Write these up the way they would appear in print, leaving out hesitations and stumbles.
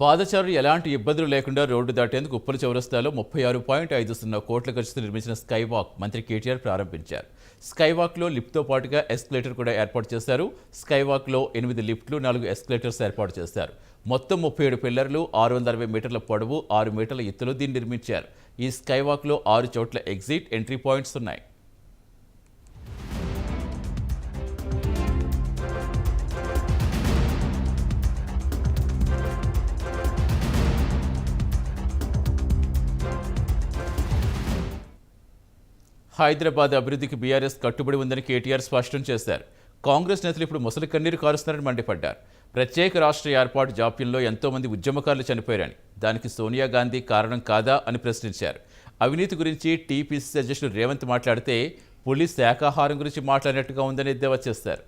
పాదచారులు ఎలాంటి ఇబ్బందులు లేకుండా రోడ్డు దాటేందుకు ఉప్పల చౌరస్తాలో 36.50 కోట్ల ఖర్చుతో నిర్మించిన స్కై వాక్ మంత్రి కేటీఆర్ ప్రారంభించారు. స్కై వాక్లో లిఫ్ట్తో పాటుగా ఎస్కలేటర్ కూడా ఏర్పాటు చేశారు. స్కై వాక్లో 8 లిఫ్ట్లు, 4 ఎస్కలేటర్స్ ఏర్పాటు చేశారు. మొత్తం 37 పిల్లర్లు, 660 మీటర్ల పొడవు, 6 మీటర్ల ఎత్తులో దీన్ని నిర్మించారు. ఈ స్కై వాక్లో 6 చోట్ల ఎగ్జిట్, ఎంట్రీ పాయింట్స్ ఉన్నాయి. హైదరాబాద్ అభివృద్ధికి బీఆర్ఎస్ కట్టుబడి ఉందని కేటీఆర్ స్పష్టం చేశారు. కాంగ్రెస్ నేతలు ఇప్పుడు ముసలి కన్నీరు కారుస్తున్నారని మండిపడ్డారు. ప్రత్యేక రాష్ట్ర ఏర్పాటు జాప్యంలో ఎంతో మంది ఉద్యమకారులు చనిపోయారని, దానికి సోనియా గాంధీ కారణం కాదా అని ప్రశ్నించారు. అవినీతి గురించి టీపీసీసీ అధ్యక్షుడు రేవంత్ మాట్లాడితే పులి శాకాహారం గురించి మాట్లాడినట్టుగా ఉందని ఎద్దేవా చేశారు.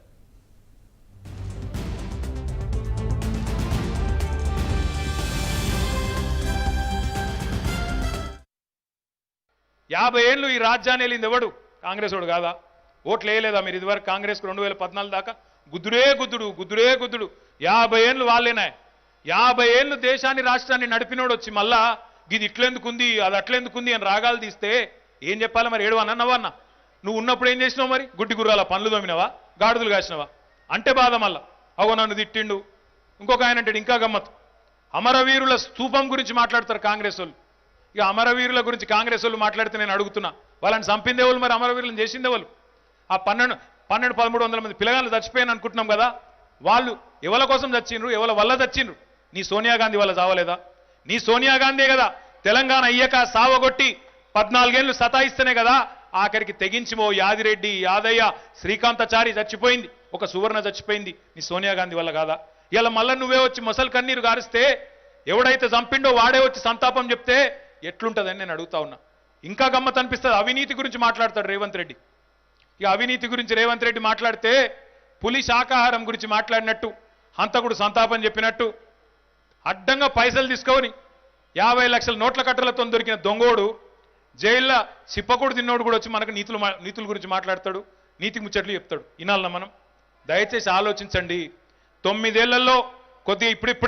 50 ఏళ్ళు ఈ రాజ్యాన్ని వెళ్ళింది ఎవడు? కాంగ్రెస్ వాడు కాదా? ఓట్లు వేయలేదా మీరు ఇదివరకు? కాంగ్రెస్కు 2014 దాకా గుద్దుడే గుద్దుడు 50 ఏళ్ళు వాళ్ళేనా? 50 ఏళ్ళు దేశాన్ని రాష్ట్రాన్ని నడిపినోడు వచ్చి మళ్ళా ఇది ఇట్లెందుకుంది, అది అట్లెందుకుంది అని రాగాలు తీస్తే ఏం చెప్పాలి మరి? ఏడు అన్నవా అన్న? నువ్వు ఉన్నప్పుడు ఏం చేసినావు మరి? గుడ్డి గుర్రాల పనులు దోమినవా, గాడుదులు కాసినవా అంటే బాధ. మళ్ళా అగో నన్ను తిట్టిండు. ఇంకొక ఆయన అంటాడు ఇంకా గమ్మత్, అమరవీరుల స్తూపం గురించి మాట్లాడతారు కాంగ్రెస్ వాళ్ళు. ఇక అమరవీరుల గురించి కాంగ్రెస్ వాళ్ళు మాట్లాడితే నేను అడుగుతున్నా, వాళ్ళని చంపిందే వాళ్ళు, మరి అమరవీరులను చేసిందే వాళ్ళు. ఆ 1300 మంది పిల్లగాళ్ళు చచ్చిపోయాను అనుకుంటున్నాం కదా, వాళ్ళు ఎవరి కోసం చచ్చిండ్రు, ఎవరి వల్ల చచ్చిండ్రు? నీ సోనియా గాంధీ వల్ల చావలేదా? నీ సోనియా గాంధీ కదా తెలంగాణ అయ్యాక సావగొట్టి 14 ఏళ్ళు సతాయిస్తేనే కదా ఆఖరికి తెగించిమో యాదిరెడ్డి, యాదయ్య, శ్రీకాంతాచారి చచ్చిపోయింది, ఒక సువర్ణ చచ్చిపోయింది నీ సోనియా గాంధీ వల్ల కాదా? ఇలా మళ్ళీ నువ్వే వచ్చి మొసలు కన్నీరు గారిస్తే ఎవడైతే చంపిండో వాడే వచ్చి సంతాపం చెప్తే ఎట్లుంటుందని నేను అడుగుతా ఉన్నా. ఇంకా గమ్మత్ అనిపిస్తుంది, అవినీతి గురించి మాట్లాడతాడు రేవంత్ రెడ్డి. ఇక అవినీతి గురించి రేవంత్ రెడ్డి మాట్లాడితే పులి శాకాహారం గురించి మాట్లాడినట్టు, హంతకుడు సంతాపం చెప్పినట్టు, అడ్డంగా పైసలు తీసుకొని 50 లక్షల నోట్ల కట్టలతో దొరికిన దొంగోడు జైల్లో చిప్పకూడు తిన్నోడు కూడా వచ్చి మనకు నీతుల గురించి మాట్లాడతాడు, నీతి ముచ్చట్లు చెప్తాడు. వినాలన్నా మనం? దయచేసి ఆలోచించండి. 9 ఏళ్లలో కొద్దిగా ఇప్పుడు